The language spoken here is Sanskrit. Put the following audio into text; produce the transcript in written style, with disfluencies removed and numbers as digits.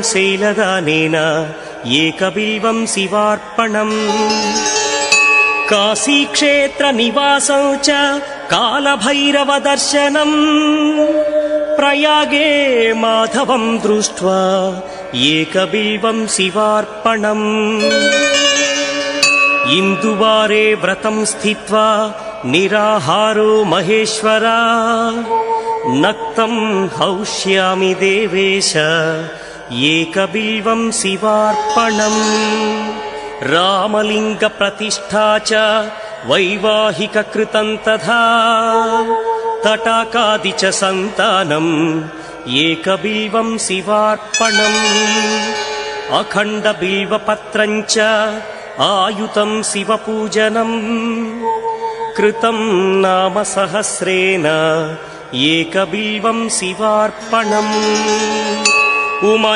शैलदानेन एकबिल्वं शिवार्पणम्। काशीक्षेत्रनिवासं च कालभैरवदर्शनम्। प्रयागे माधवं दृष्ट्वा एकबिल्वं शिवार्पणम्। इन्दुवारे व्रतं स्थित्वा निराहारो महेश्वरा। नक्तं हौष्यामि देवेश एकबिल्वं शिवार्पणम्। रामलिङ्गप्रतिष्ठा च वैवाहिककृतं तथा। तटाकादि च सन्तानम् एकबिल्वं शिवार्पणम्। अखण्डबिल्वपत्रं च आयुतं शिवपूजनम्। कृतं नाम सहस्रेण एकबिल्वं शिवार्पणम्। उमा